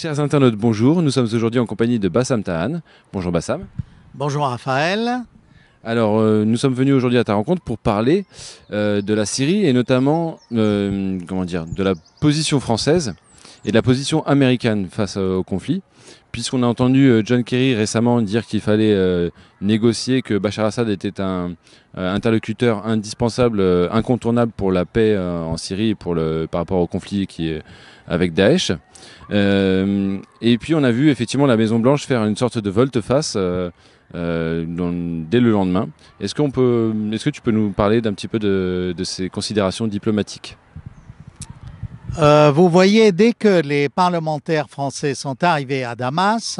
Chers internautes, bonjour. Nous sommes aujourd'hui en compagnie de Bassam Tahan. Bonjour Bassam. Bonjour Raphaël. Alors, nous sommes venus aujourd'hui à ta rencontre pour parler de la Syrie et notamment de la position française et de la position américaine face au conflit. Puisqu'on a entendu John Kerry récemment dire qu'il fallait négocier, que Bachar al-Assad était un interlocuteur indispensable, incontournable pour la paix en Syrie et par rapport au conflit qui est avec Daesh. Et puis on a vu effectivement la Maison-Blanche faire une sorte de volte-face dès le lendemain. Est-ce que tu peux nous parler d'un petit peu de ces considérations diplomatiques? Vous voyez, dès que les parlementaires français sont arrivés à Damas,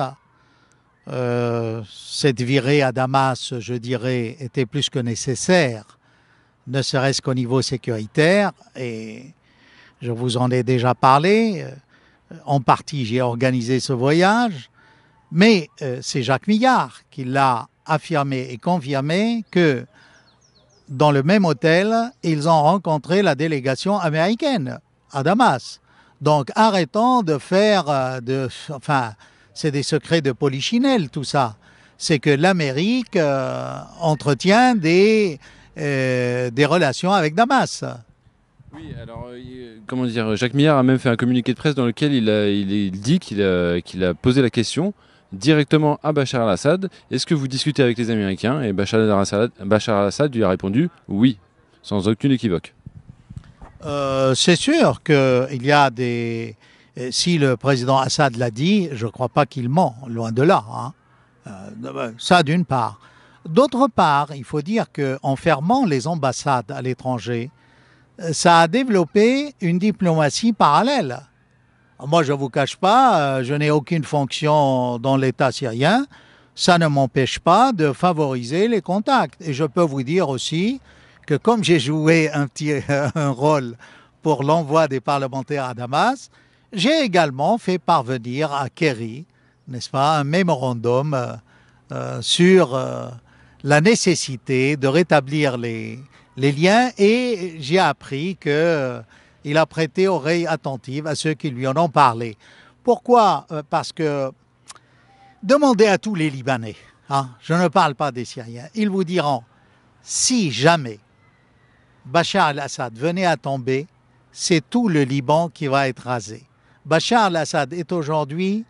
cette virée à Damas, je dirais, était plus que nécessaire, ne serait-ce qu'au niveau sécuritaire. Et je vous en ai déjà parlé. En partie, j'ai organisé ce voyage. Mais c'est Jacques Millard qui l'a affirmé et confirmé que dans le même hôtel, ils ont rencontré la délégation américaine à Damas. Donc arrêtons de faire c'est des secrets de polichinelle tout ça. C'est que l'Amérique entretient des relations avec Damas. Oui, alors Jacques Millard a même fait un communiqué de presse dans lequel il dit qu'il a posé la question directement à Bachar al-Assad. Est-ce que vous discutez avec les Américains? Et Bachar al-Assad lui a répondu oui, sans aucune équivoque. C'est sûr qu'il y a des... Si le président Assad l'a dit, je ne crois pas qu'il ment, loin de là. Ça d'une part. D'autre part, il faut dire qu'en fermant les ambassades à l'étranger, ça a développé une diplomatie parallèle. Moi, je ne vous cache pas, je n'ai aucune fonction dans l'État syrien. Ça ne m'empêche pas de favoriser les contacts. Et je peux vous dire aussi que comme j'ai joué un rôle pour l'envoi des parlementaires à Damas, j'ai également fait parvenir à Kerry, n'est-ce pas, un mémorandum sur la nécessité de rétablir les liens, et j'ai appris qu'il a prêté oreille attentive à ceux qui lui en ont parlé. Pourquoi? Parce que demandez à tous les Libanais, je ne parle pas des Syriens, ils vous diront, si jamais Bachar al-Assad venait à tomber, c'est tout le Liban qui va être rasé. Bachar al-Assad est aujourd'hui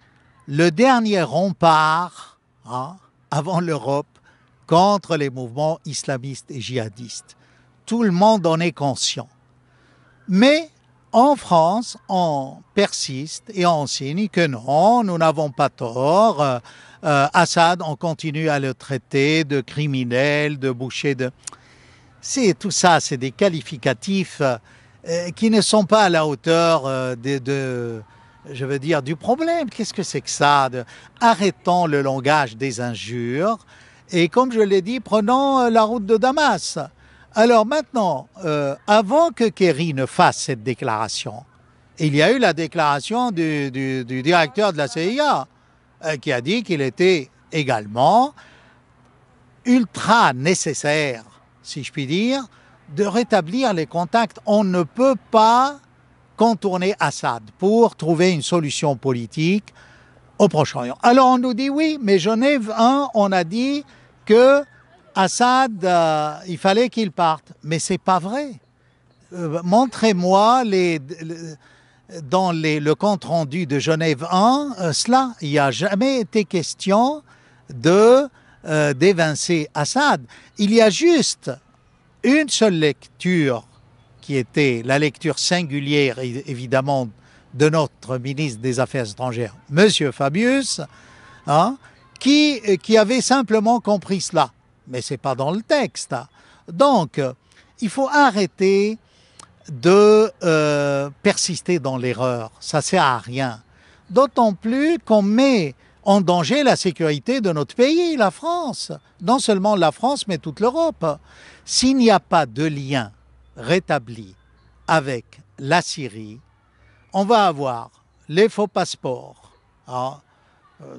le dernier rempart avant l'Europe contre les mouvements islamistes et djihadistes. Tout le monde en est conscient. Mais en France, on persiste et on signe que non, nous n'avons pas tort. Assad, on continue à le traiter de criminel, de boucher de... Tout ça, c'est des qualificatifs qui ne sont pas à la hauteur je veux dire, du problème. Qu'est-ce que c'est que ça? Arrêtons le langage des injures et, comme je l'ai dit, prenons la route de Damas. Alors maintenant, avant que Kerry ne fasse cette déclaration, il y a eu la déclaration du directeur de la CIA qui a dit qu'il était également ultra nécessaire, si je puis dire, de rétablir les contacts. On ne peut pas contourner Assad pour trouver une solution politique au Proche-Orient. Alors on nous dit oui, mais Genève 1, on a dit que Assad, il fallait qu'il parte. Mais c'est pas vrai. Montrez-moi dans le compte-rendu de Genève 1, cela. Il n'y a jamais été question d'évincer Assad. Il y a juste une seule lecture qui était la lecture singulière, évidemment, de notre ministre des Affaires étrangères, M. Fabius, qui avait simplement compris cela. Mais ce n'est pas dans le texte. Donc, il faut arrêter de persister dans l'erreur. Ça ne sert à rien. D'autant plus qu'on met en danger la sécurité de notre pays, la France. Non seulement la France, mais toute l'Europe. S'il n'y a pas de lien rétabli avec la Syrie, on va avoir les faux passeports.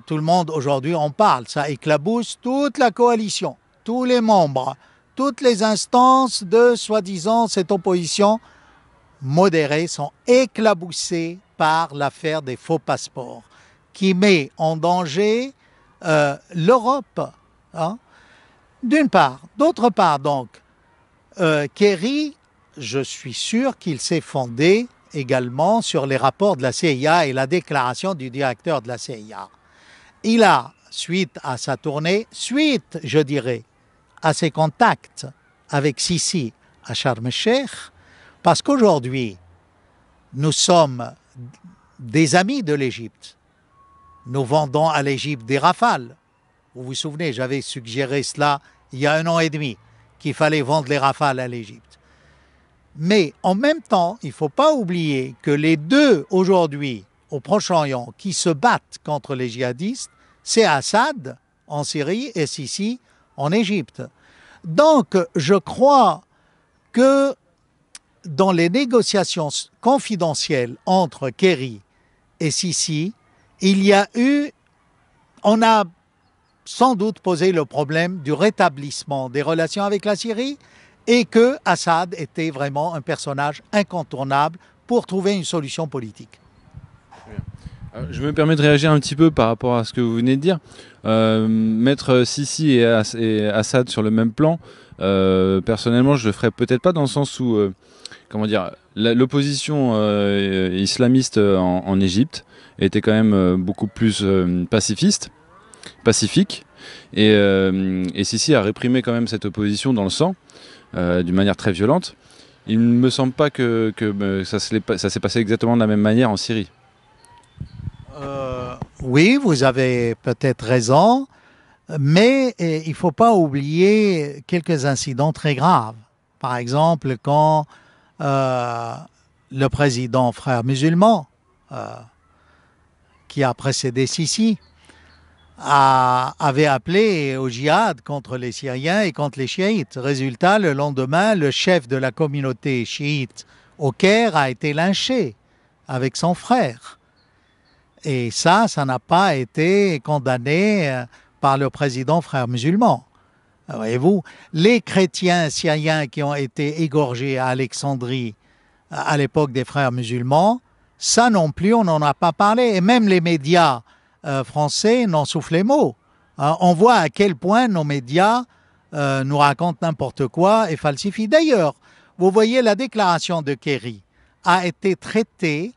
Tout le monde aujourd'hui en parle, ça éclabousse toute la coalition, tous les membres, toutes les instances de soi-disant cette opposition modérée sont éclaboussées par l'affaire des faux passeports. qui met en danger l'Europe, hein, d'une part. D'autre part, donc, Kerry, je suis sûr qu'il s'est fondé également sur les rapports de la CIA et la déclaration du directeur de la CIA. Il a, suite à sa tournée, je dirais, à ses contacts avec Sisi à Sharm el-Sheikh, parce qu'aujourd'hui, nous sommes des amis de l'Égypte. Nous vendons à l'Égypte des Rafales. Vous vous souvenez, j'avais suggéré cela il y a 1 an et demi, qu'il fallait vendre les Rafales à l'Égypte. Mais en même temps, il ne faut pas oublier que les deux, aujourd'hui, au Proche-Orient, qui se battent contre les djihadistes, c'est Assad en Syrie et Sisi en Égypte. Donc, je crois que dans les négociations confidentielles entre Kerry et Sisi, on a sans doute posé le problème du rétablissement des relations avec la Syrie et que Assad était vraiment un personnage incontournable pour trouver une solution politique. Je me permets de réagir un petit peu par rapport à ce que vous venez de dire. Mettre Sisi et Assad sur le même plan, personnellement, je le ferais peut-être pas dans le sens où, comment dire, l'opposition islamiste en Égypte était quand même beaucoup plus pacifique, et Sisi a réprimé quand même cette opposition dans le sang, d'une manière très violente. Il ne me semble pas que ça s'est passé exactement de la même manière en Syrie. Oui, vous avez peut-être raison, mais il ne faut pas oublier quelques incidents très graves. Par exemple, quand le président frère musulman, qui a précédé Sisi, avait appelé au djihad contre les Syriens et contre les chiites. Résultat, le lendemain, le chef de la communauté chiite au Caire a été lynché avec son frère. Et ça n'a pas été condamné par le président frère musulman. Voyez-vous, les chrétiens syriens qui ont été égorgés à Alexandrie à l'époque des frères musulmans, ça non plus, on n'en a pas parlé. Et même les médias français n'en soufflent les mots. On voit à quel point nos médias nous racontent n'importe quoi et falsifient. D'ailleurs, vous voyez, la déclaration de Kerry a été traitée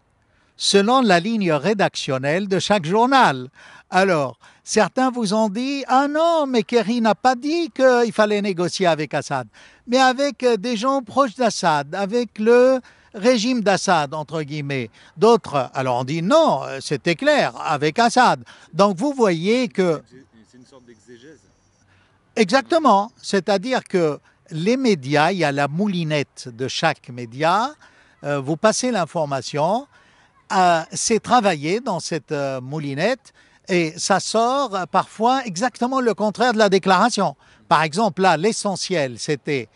selon la ligne rédactionnelle de chaque journal. Alors, certains vous ont dit « Ah non, mais Kerry n'a pas dit qu'il fallait négocier avec Assad. » Mais avec des gens proches d'Assad, avec le régime d'Assad, entre guillemets. D'autres, alors on dit « Non, c'était clair, avec Assad. » Donc vous voyez que... C'est une sorte d'exégèse. Exactement. C'est-à-dire que les médias, il y a la moulinette de chaque média, vous passez l'information, c'est travaillé dans cette moulinette et ça sort parfois exactement le contraire de la déclaration. Par exemple, là, l'essentiel, c'était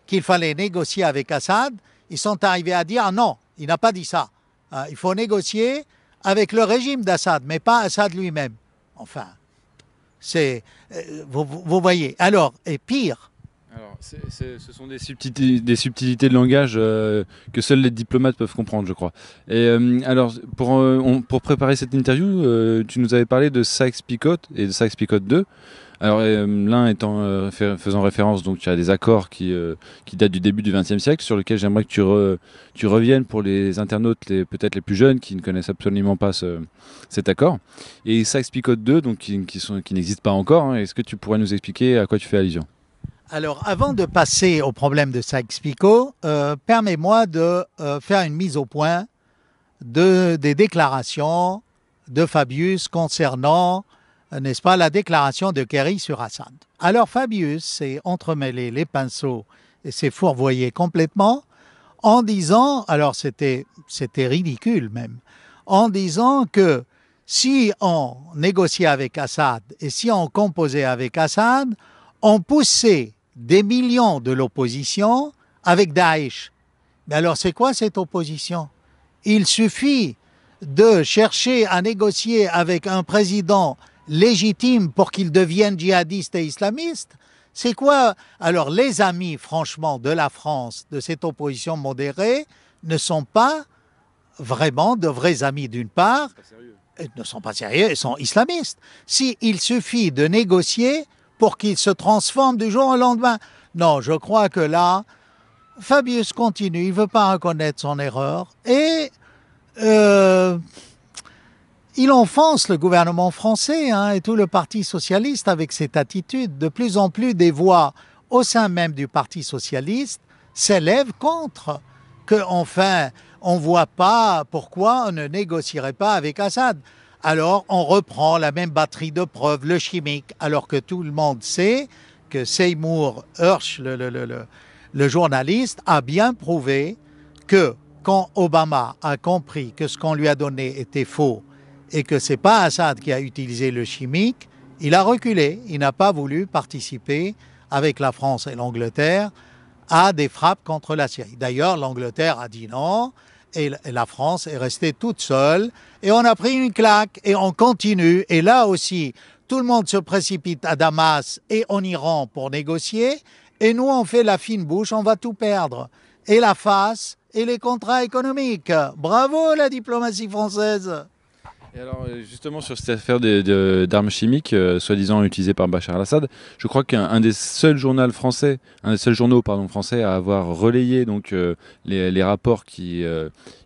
qu'il fallait négocier avec Assad. Ils sont arrivés à dire non, il n'a pas dit ça. Il faut négocier avec le régime d'Assad, mais pas Assad lui-même. Enfin, vous voyez. Alors, et pire. Alors, ce sont des subtilités de langage que seuls les diplomates peuvent comprendre, je crois. Et alors, pour préparer cette interview, tu nous avais parlé de Sykes-Picot et de Sykes-Picot 2. Alors, l'un étant faisant référence donc à des accords qui datent du début du XXe siècle, sur lesquels j'aimerais que tu reviennes pour les internautes peut-être les plus jeunes qui ne connaissent absolument pas cet accord. Et Sykes-Picot 2, donc qui n'existe pas encore, hein, est-ce que tu pourrais nous expliquer à quoi tu fais allusion ? Alors, avant de passer au problème de Sykes-Picot, permets-moi de faire une mise au point des déclarations de Fabius concernant, n'est-ce pas, la déclaration de Kerry sur Assad. Alors, Fabius s'est entremêlé les pinceaux et s'est fourvoyé complètement en disant, alors c'était ridicule même, en disant que si on négociait avec Assad et si on composait avec Assad, on poussait des millions de l'opposition avec Daesh. Mais alors c'est quoi cette opposition? Il suffit de chercher à négocier avec un président légitime pour qu'il devienne djihadiste et islamiste. C'est quoi? Alors les amis, franchement, de la France, de cette opposition modérée, ne sont pas vraiment de vrais amis d'une part. Ils ne sont pas sérieux, ils sont islamistes. Il suffit de négocier pour qu'ils se transforment du jour au lendemain. Non, je crois que là, Fabius continue, il ne veut pas reconnaître son erreur et il enfonce le gouvernement français et tout le Parti socialiste avec cette attitude. De plus en plus, des voix au sein même du Parti socialiste s'élèvent contre, enfin, on ne voit pas pourquoi on ne négocierait pas avec Assad. Alors, on reprend la même batterie de preuves, le chimique, alors que tout le monde sait que Seymour Hersh, le journaliste, a bien prouvé que quand Obama a compris que ce qu'on lui a donné était faux et que ce n'est pas Assad qui a utilisé le chimique, il a reculé. Il n'a pas voulu participer avec la France et l'Angleterre à des frappes contre la Syrie. D'ailleurs, l'Angleterre a dit non et la France est restée toute seule et on a pris une claque et on continue. Et là aussi, tout le monde se précipite à Damas et en Iran pour négocier et nous, on fait la fine bouche, on va tout perdre. Et la face et les contrats économiques. Bravo la diplomatie française! Et alors justement sur cette affaire d'armes chimiques soi-disant utilisées par Bachar al-Assad, je crois qu'un des seuls journaux français, à avoir relayé donc les rapports qui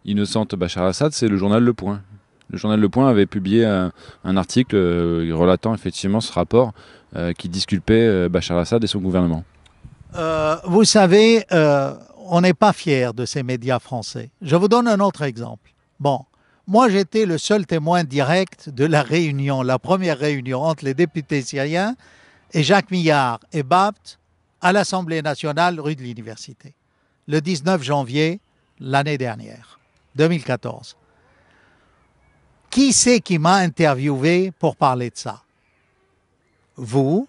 innocentent Bachar al-Assad, c'est le journal Le Point. Le journal Le Point avait publié un article relatant effectivement ce rapport qui disculpait Bachar al-Assad et son gouvernement. Vous savez, on n'est pas fiers de ces médias français. Je vous donne un autre exemple. Bon. Moi, j'étais le seul témoin direct de la réunion, la première réunion entre les députés syriens et Jacques Millard et Bapt à l'Assemblée nationale rue de l'Université, le 19 janvier l'année dernière, 2014. Qui c'est qui m'a interviewé pour parler de ça? Vous,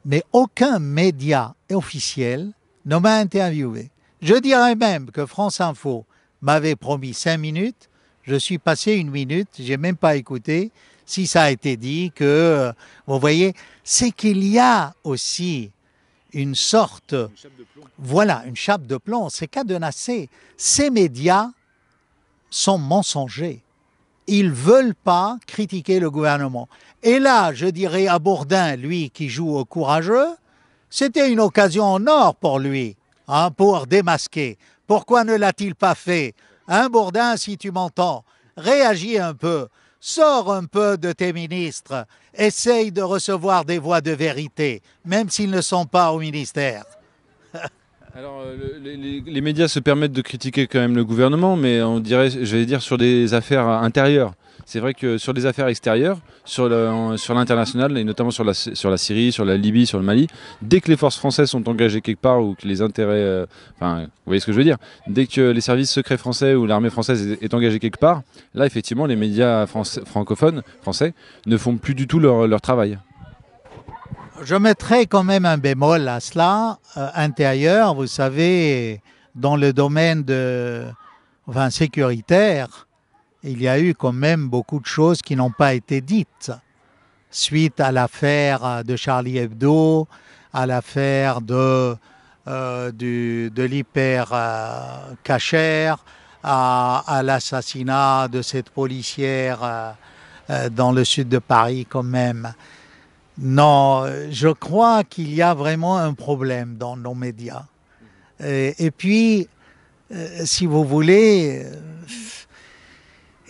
mais aucun média officiel ne m'a interviewé. Je dirais même que France Info m'avait promis 5 minutes. Je suis passé 1 minute, je n'ai même pas écouté. Si ça a été dit que, vous voyez, c'est qu'il y a aussi une sorte, une chape de plomb, c'est cadenassé. Ces médias sont mensongers. Ils ne veulent pas critiquer le gouvernement. Et là, je dirais à Bourdin, lui qui joue au courageux, c'était une occasion en or pour lui, pour démasquer. Pourquoi ne l'a-t-il pas fait? Bourdin, si tu m'entends, réagis un peu, sors un peu de tes ministres, essaye de recevoir des voix de vérité, même s'ils ne sont pas au ministère. Alors, les médias se permettent de critiquer quand même le gouvernement, mais on dirait, j'allais dire, sur des affaires intérieures. C'est vrai que sur des affaires extérieures, sur l'international, et notamment sur la Syrie, sur la Libye, sur le Mali, dès que les forces françaises sont engagées quelque part ou que les intérêts... vous voyez ce que je veux dire? Dès que les services secrets français ou l'armée française est engagée quelque part, là, effectivement, les médias francophones, français, ne font plus du tout leur travail. Je mettrai quand même un bémol à cela, intérieur. Vous savez, dans le domaine sécuritaire, il y a eu quand même beaucoup de choses qui n'ont pas été dites. Suite à l'affaire de Charlie Hebdo, à l'affaire de l'hyper-cacher, à l'assassinat de cette policière dans le sud de Paris quand même. Non, je crois qu'il y a vraiment un problème dans nos médias. Et puis, si vous voulez,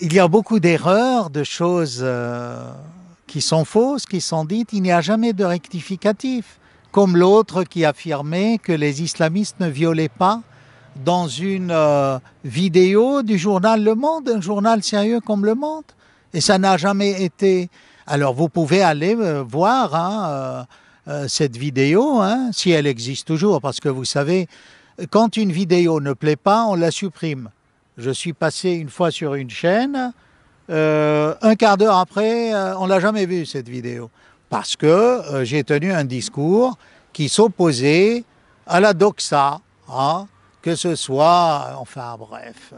il y a beaucoup d'erreurs, de choses qui sont fausses, qui sont dites. Il n'y a jamais de rectificatif. Comme l'autre qui affirmait que les islamistes ne violaient pas dans une vidéo du journal Le Monde, un journal sérieux comme Le Monde. Et ça n'a jamais été... Alors, vous pouvez aller voir cette vidéo, si elle existe toujours, parce que vous savez, quand une vidéo ne plaît pas, on la supprime. Je suis passé une fois sur une chaîne, un quart d'heure après, on ne l'a jamais vue, cette vidéo, parce que j'ai tenu un discours qui s'opposait à la doxa, que ce soit, enfin bref,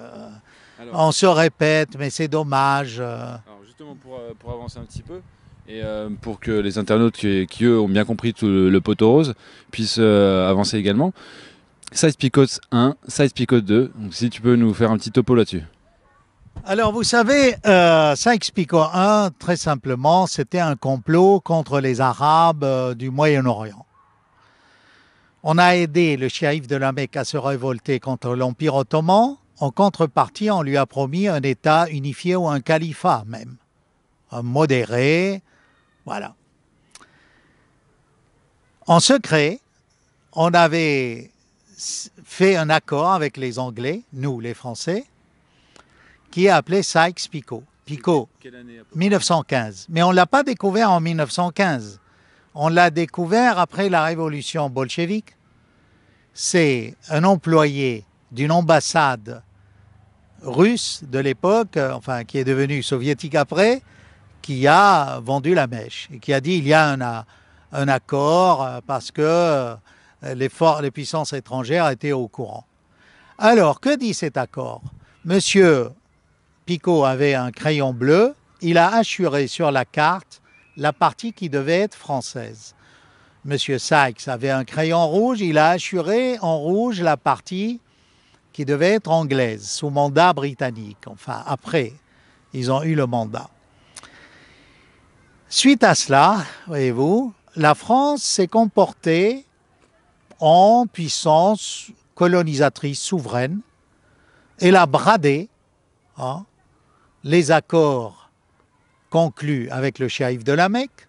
on se répète, mais c'est dommage. Alors justement, pour avancer un petit peu, et pour que les internautes qui eux ont bien compris tout le poteau rose puissent avancer également, Size Picot 1, Size Picot 2, donc si tu peux nous faire un petit topo là-dessus. Alors, vous savez, Sykes-Picot 1, très simplement, c'était un complot contre les Arabes du Moyen-Orient. On a aidé le shérif de la Mecque à se révolter contre l'Empire ottoman. En contrepartie, on lui a promis un État unifié ou un califat même, un modéré, voilà. En secret, on avait fait un accord avec les Anglais, nous les Français, qui est appelé Sykes-Picot. Picot, 1915. Mais on ne l'a pas découvert en 1915. On l'a découvert après la révolution bolchevique. C'est un employé d'une ambassade russe de l'époque, enfin qui est devenue soviétique après, qui a vendu la mèche et qui a dit il y a un accord parce que les puissances étrangères étaient au courant. Alors, que dit cet accord? Monsieur Picot avait un crayon bleu, il a assuré sur la carte la partie qui devait être française. Monsieur Sykes avait un crayon rouge, il a assuré en rouge la partie qui devait être anglaise, sous mandat britannique. Enfin, après, ils ont eu le mandat. Suite à cela, voyez-vous, la France s'est comportée en puissance colonisatrice souveraine. Elle a bradé les accords conclus avec le shérif de la Mecque.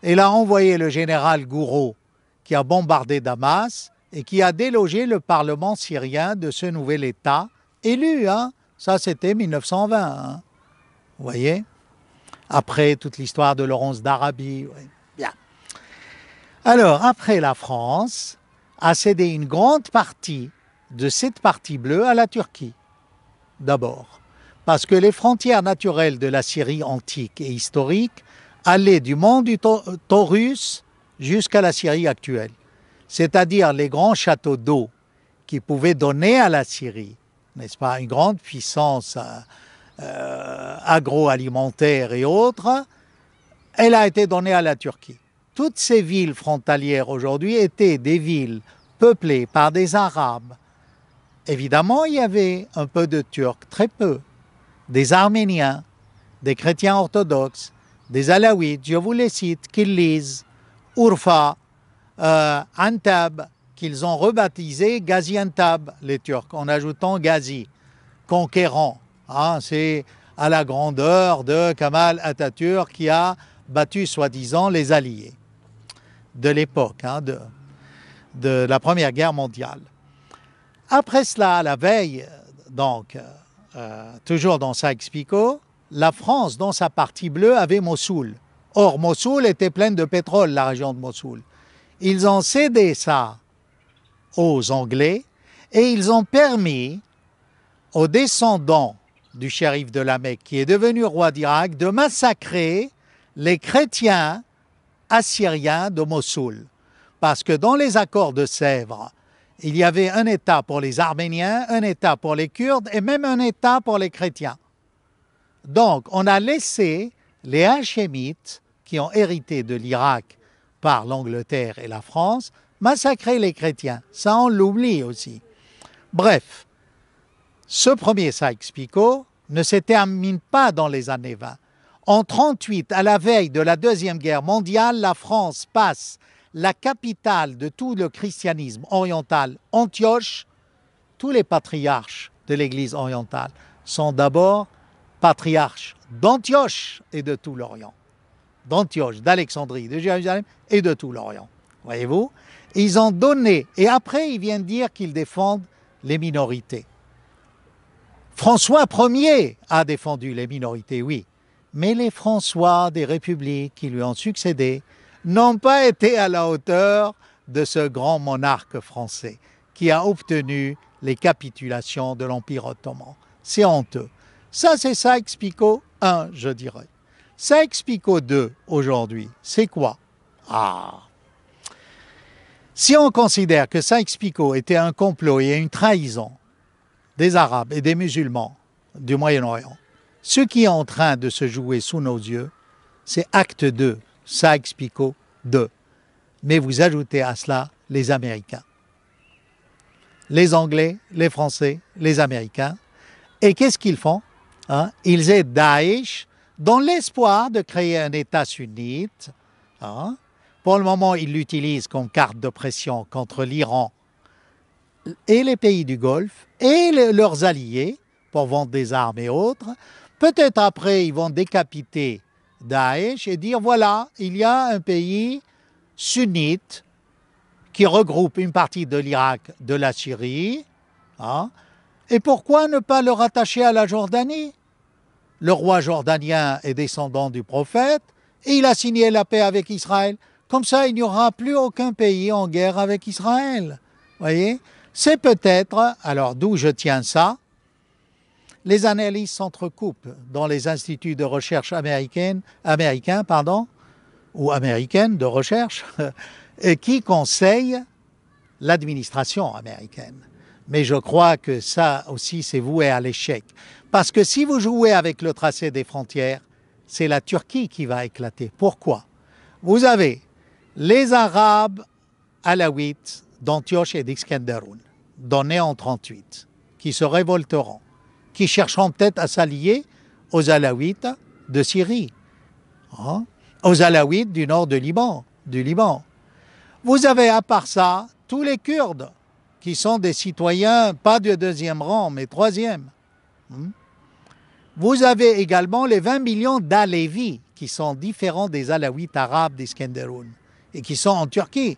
Elle a envoyé le général Gouraud qui a bombardé Damas et qui a délogé le parlement syrien de ce nouvel État élu. Ça, c'était 1920. Vous voyez? Après toute l'histoire de Laurence d'Arabie. Ouais. Bien. Alors, après, la France a cédé une grande partie de cette partie bleue à la Turquie. D'abord, parce que les frontières naturelles de la Syrie antique et historique allaient du mont du Taurus jusqu'à la Syrie actuelle, c'est-à-dire les grands châteaux d'eau qui pouvaient donner à la Syrie, n'est-ce pas, une grande puissance agroalimentaire et autres, elle a été donnée à la Turquie. Toutes ces villes frontalières aujourd'hui étaient des villes peuplées par des Arabes. Évidemment, il y avait un peu de Turcs, très peu, des Arméniens, des chrétiens orthodoxes, des Alaouites, je vous les cite, Kiliz, Urfa, Antab, qu'ils ont rebaptisé Gaziantep, les Turcs, en ajoutant Gazi, conquérant. C'est à la grandeur de Kemal Atatürk qui a battu soi-disant les Alliés de l'époque, de la Première Guerre mondiale. Après cela, la veille, donc, toujours dans Sykes-Picot, la France, dans sa partie bleue, avait Mossoul. Or, Mossoul était pleine de pétrole, la région de Mossoul. Ils ont cédé ça aux Anglais et ils ont permis aux descendants du shérif de la Mecque, qui est devenu roi d'Irak, de massacrer les chrétiens assyriens de Mossoul. Parce que dans les accords de Sèvres, il y avait un État pour les Arméniens, un État pour les Kurdes et même un État pour les chrétiens. Donc, on a laissé les Hachémites, qui ont hérité de l'Irak par l'Angleterre et la France, massacrer les chrétiens. Ça, on l'oublie aussi. Bref, ce premier Sykes-Picot ne se termine pas dans les années 20. En 1938, à la veille de la Deuxième Guerre mondiale, la France passe la capitale de tout le christianisme oriental, Antioche. Tous les patriarches de l'Église orientale sont d'abord patriarches d'Antioche et de tout l'Orient. D'Antioche, d'Alexandrie, de Jérusalem et de tout l'Orient. Voyez-vous? Ils ont donné, et après ils viennent dire qu'ils défendent les minorités. François Ier a défendu les minorités, oui, mais les François des républiques qui lui ont succédé n'ont pas été à la hauteur de ce grand monarque français qui a obtenu les capitulations de l'Empire ottoman. C'est honteux. Ça, c'est Sykes-Picot 1, je dirais. Sykes-Picot 2, aujourd'hui, c'est quoi? Si on considère que Sykes-Picot était un complot et une trahison des Arabes et des musulmans du Moyen-Orient, ce qui est en train de se jouer sous nos yeux, c'est acte 2, Sykes-Picot 2. Mais vous ajoutez à cela les Américains. Les Anglais, les Français, les Américains. Et qu'est-ce qu'ils font? hein, ils aident Daesh dans l'espoir de créer un État sunnite. Hein. Pour le moment, ils l'utilisent comme carte de pression contre l'Iran et les pays du Golfe et leurs alliés pour vendre des armes et autres. Peut-être après, ils vont décapiter Daesh et dire, voilà, il y a un pays sunnite qui regroupe une partie de l'Irak, de la Syrie. Hein, et pourquoi ne pas le rattacher à la Jordanie? Le roi jordanien est descendant du prophète et il a signé la paix avec Israël. Comme ça, il n'y aura plus aucun pays en guerre avec Israël. Voyez? C'est peut-être, alors d'où je tiens ça, les analyses s'entrecoupent dans les instituts de recherche américains, ou américaines de recherche, qui conseillent l'administration américaine. Mais je crois que ça aussi, c'est voué à l'échec. Parce que si vous jouez avec le tracé des frontières, c'est la Turquie qui va éclater. Pourquoi? Vous avez les Arabes alaouites d'Antioche et d'Iskenderoun, donnés en 1938, qui se révolteront, qui chercheront peut-être à s'allier aux Alaouites de Syrie, hein, aux Alaouites du nord du Liban. Vous avez à part ça tous les Kurdes, qui sont des citoyens, pas de deuxième rang, mais troisième. Vous avez également les 20 millions d'Alévis, qui sont différents des Alaouites arabes d'Iskenderoun, et qui sont en Turquie.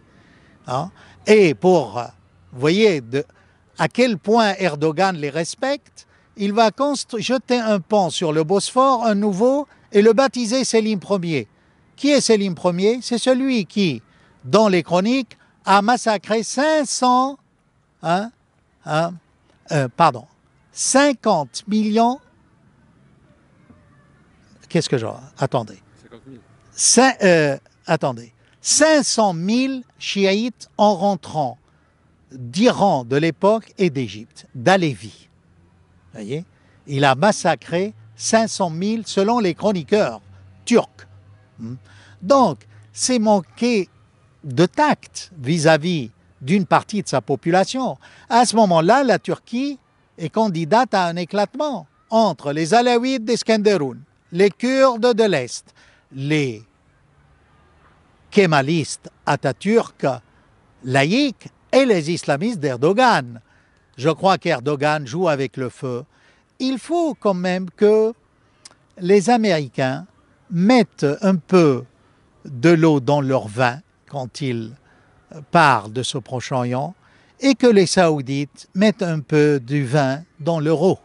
Hein. Et pour, vous voyez, à quel point Erdogan les respecte, il va jeter un pont sur le Bosphore, un nouveau, et le baptiser Selim Ier. Qui est Selim Ier? C'est celui qui, dans les chroniques, a massacré 50 millions. Qu'est-ce que j'ai? Attendez. 50 000. Attendez. 500 000 chiites en rentrant d'Iran de l'époque et d'Égypte, d'Alévi. Vous voyez? Il a massacré 500 000 selon les chroniqueurs turcs. Donc, c'est manquer de tact vis-à-vis d'une partie de sa population. À ce moment-là, la Turquie est candidate à un éclatement entre les Alaouites d'Iskenderoun, les Kurdes de l'Est, les kémalistes Atatürk laïcs et les islamistes d'Erdogan. Je crois qu'Erdogan joue avec le feu. Il faut quand même que les Américains mettent un peu de l'eau dans leur vin quand ils parlent de ce Proche-Orient et que les Saoudites mettent un peu du vin dans l'euro.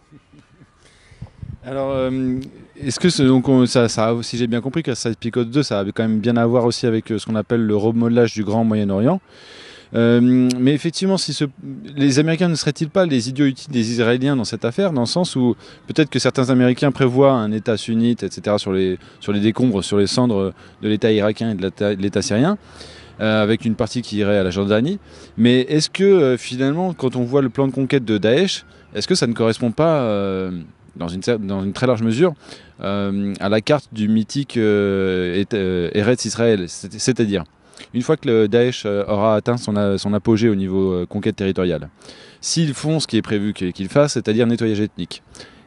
Alors, est-ce que si j'ai bien compris que ça picote 2, ça avait quand même bien à voir aussi avec ce qu'on appelle le remodelage du Grand Moyen-Orient. Mais effectivement, les Américains ne seraient-ils pas les idiots utiles des Israéliens dans cette affaire, dans le sens où peut-être que certains Américains prévoient un État sunnite, etc., sur les décombres, sur les cendres de l'État irakien et de l'État syrien, avec une partie qui irait à la Jordanie. Mais est-ce que finalement, quand on voit le plan de conquête de Daesh, est-ce que ça ne correspond pas dans une très large mesure à la carte du mythique Eretz Israël, c'est-à-dire une fois que le Daesh aura atteint son apogée au niveau conquête territoriale, s'ils font ce qui est prévu qu'ils fassent, c'est-à-dire nettoyage ethnique,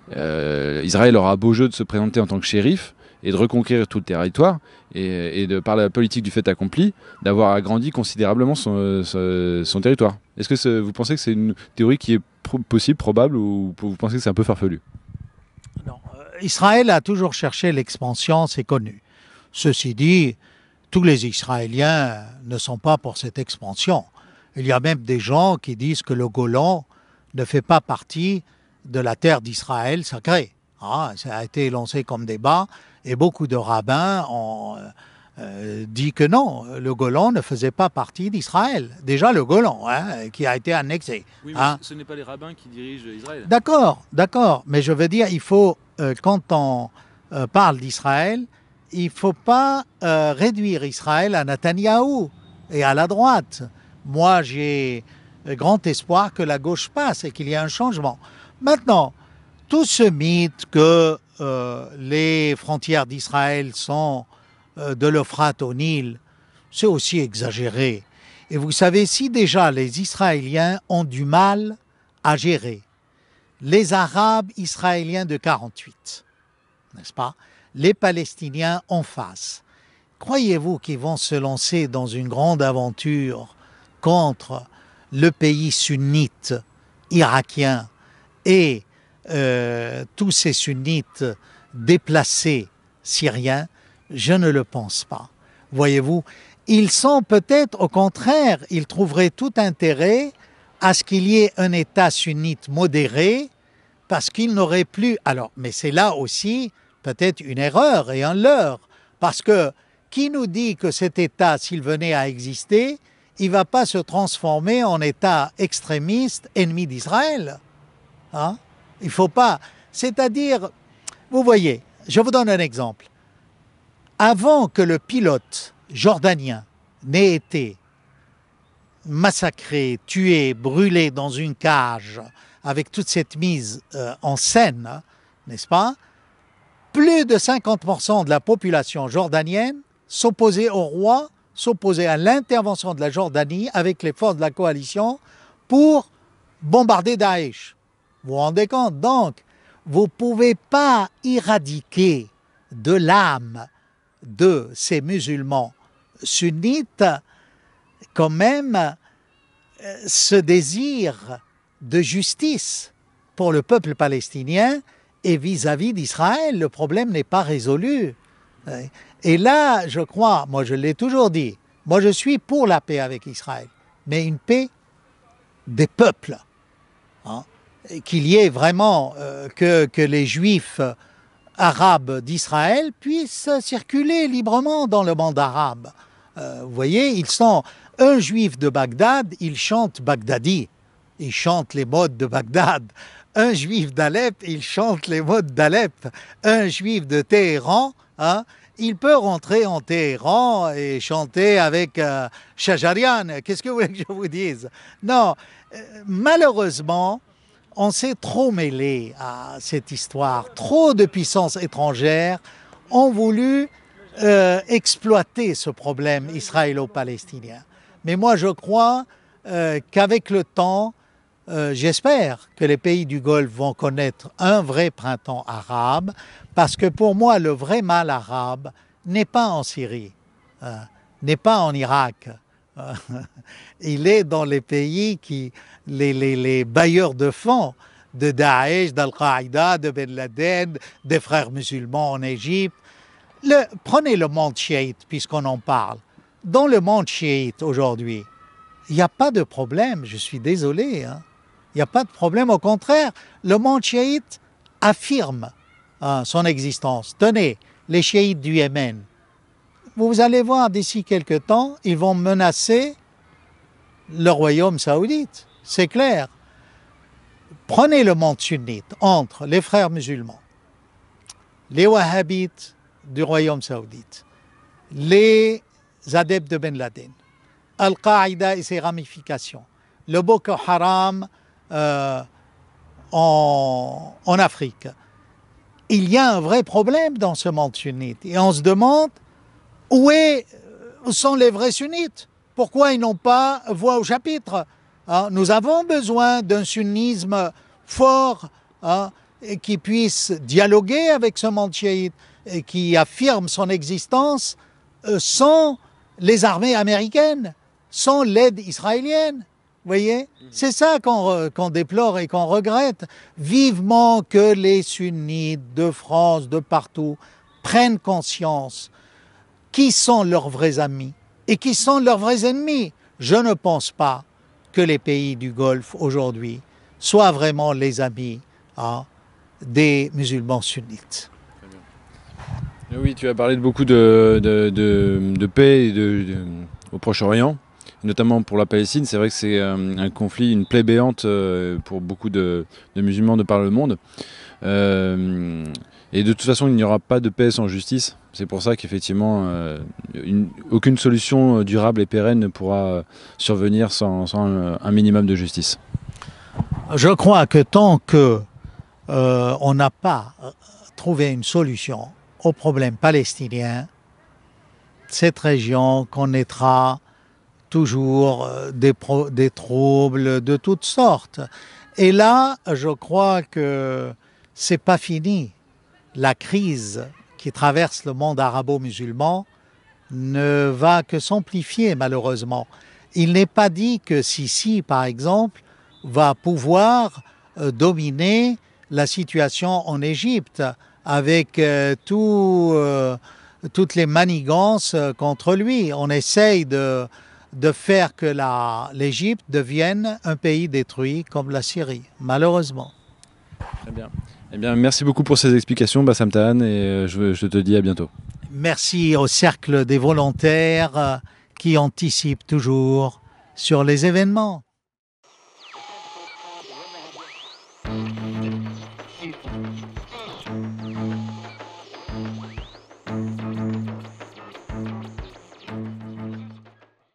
Israël aura beau jeu de se présenter en tant que shérif et de reconquérir tout le territoire et par la politique du fait accompli, d'avoir agrandi considérablement son territoire. Est-ce que vous pensez que c'est une théorie qui est possible, probable, ou vous pensez que c'est un peu farfelu? Non, Israël a toujours cherché l'expansion, c'est connu. Ceci dit, tous les Israéliens ne sont pas pour cette expansion. Il y a même des gens qui disent que le Golan ne fait pas partie de la terre d'Israël sacrée. Ah, ça a été lancé comme débat et beaucoup de rabbins ont dit que non, le Golan ne faisait pas partie d'Israël. Déjà le Golan, qui a été annexé. Oui, mais ce n'est pas les rabbins qui dirigent Israël. D'accord, mais je veux dire, il faut, quand on parle d'Israël, il ne faut pas réduire Israël à Netanyahou et à la droite. Moi, j'ai grand espoir que la gauche passe et qu'il y ait un changement. Maintenant, tout ce mythe que les frontières d'Israël sont de l'Euphrate au Nil, c'est aussi exagéré. Et vous savez, si déjà les Israéliens ont du mal à gérer les Arabes israéliens de 48, n'est-ce pas? Les Palestiniens en face. Croyez-vous qu'ils vont se lancer dans une grande aventure contre le pays sunnite irakien et tous ces sunnites déplacés syriens? Je ne le pense pas. Voyez-vous, ils sont peut-être, au contraire, ils trouveraient tout intérêt à ce qu'il y ait un État sunnite modéré, parce qu'ils n'auraient plus... Alors, mais c'est là aussi peut-être une erreur et un leurre, parce que qui nous dit que cet État, s'il venait à exister, il ne va pas se transformer en État extrémiste, ennemi d'Israël? Hein? Il ne faut pas... C'est-à-dire, vous voyez, je vous donne un exemple. Avant que le pilote jordanien n'ait été massacré, tué, brûlé dans une cage, avec toute cette mise en scène, n'est-ce pas? Plus de 50% de la population jordanienne s'opposait au roi, s'opposait à l'intervention de la Jordanie avec les forces de la coalition pour bombarder Daesh. Vous vous rendez compte? Donc, vous ne pouvez pas éradiquer de l'âme de ces musulmans sunnites quand même ce désir de justice pour le peuple palestinien et vis-à-vis d'Israël. Le problème n'est pas résolu. Et là, je crois, moi je l'ai toujours dit, moi je suis pour la paix avec Israël, mais une paix des peuples. Hein, qu'il y ait vraiment que les Juifs arabes d'Israël puissent circuler librement dans le monde arabe. Vous voyez, ils sont un Juif de Bagdad, il chante Bagdadi, il chante les modes de Bagdad. Un Juif d'Alep, il chante les modes d'Alep. Un Juif de Téhéran, hein, il peut rentrer en Téhéran et chanter avec Shajarian. Qu'est-ce que vous voulez que je vous dise? Non, malheureusement, on s'est trop mêlé à cette histoire. Trop de puissances étrangères ont voulu exploiter ce problème israélo-palestinien. Mais moi, je crois qu'avec le temps, j'espère que les pays du Golfe vont connaître un vrai printemps arabe, parce que pour moi, le vrai mal arabe n'est pas en Syrie, n'est pas en Irak. Il est dans les pays les bailleurs de fonds de Daesh, d'Al-Qaïda, de Ben Laden, des frères musulmans en Égypte. Prenez le monde chiite, puisqu'on en parle. Dans le monde chiite aujourd'hui, il n'y a pas de problème, je suis désolé. Il n'y a pas de problème, au contraire, le monde chiite affirme son existence. Tenez, les chiites du Yémen, vous allez voir d'ici quelque temps, ils vont menacer le royaume saoudite, c'est clair. Prenez le monde sunnite entre les frères musulmans, les wahhabites du royaume saoudite, les adeptes de Ben Laden, Al-Qaïda et ses ramifications, le Boko Haram en Afrique. Il y a un vrai problème dans ce monde sunnite et on se demande où sont les vrais sunnites? Pourquoi ils n'ont pas voix au chapitre? Nous avons besoin d'un sunnisme fort et qui puisse dialoguer avec ce monde chiite et qui affirme son existence sans les armées américaines, sans l'aide israélienne. Vous voyez? C'est ça qu'on déplore et qu'on regrette. Vivement que les sunnites de France, de partout, prennent conscience qui sont leurs vrais amis et qui sont leurs vrais ennemis. Je ne pense pas que les pays du Golfe aujourd'hui soient vraiment les amis des musulmans sunnites. Oui, tu as parlé de beaucoup de paix au Proche-Orient, notamment pour la Palestine. C'est vrai que c'est un conflit, une plaie béante pour beaucoup de musulmans de par le monde. Et de toute façon, il n'y aura pas de paix sans justice. C'est pour ça qu'effectivement, aucune solution durable et pérenne ne pourra survenir sans un minimum de justice. Je crois que tant que on n'a pas trouvé une solution au problème palestinien, cette région connaîtra toujours des troubles de toutes sortes. Et là, je crois que c'est pas fini. La crise qui traverse le monde arabo-musulman ne va que s'amplifier malheureusement. Il n'est pas dit que Sisi, par exemple, va pouvoir dominer la situation en Égypte avec toutes les manigances contre lui. On essaye de faire que l'Égypte devienne un pays détruit comme la Syrie, malheureusement. Très bien. Eh bien, merci beaucoup pour ces explications, Bassam Tahan, et je te dis à bientôt. Merci au Cercle des volontaires qui anticipent toujours sur les événements.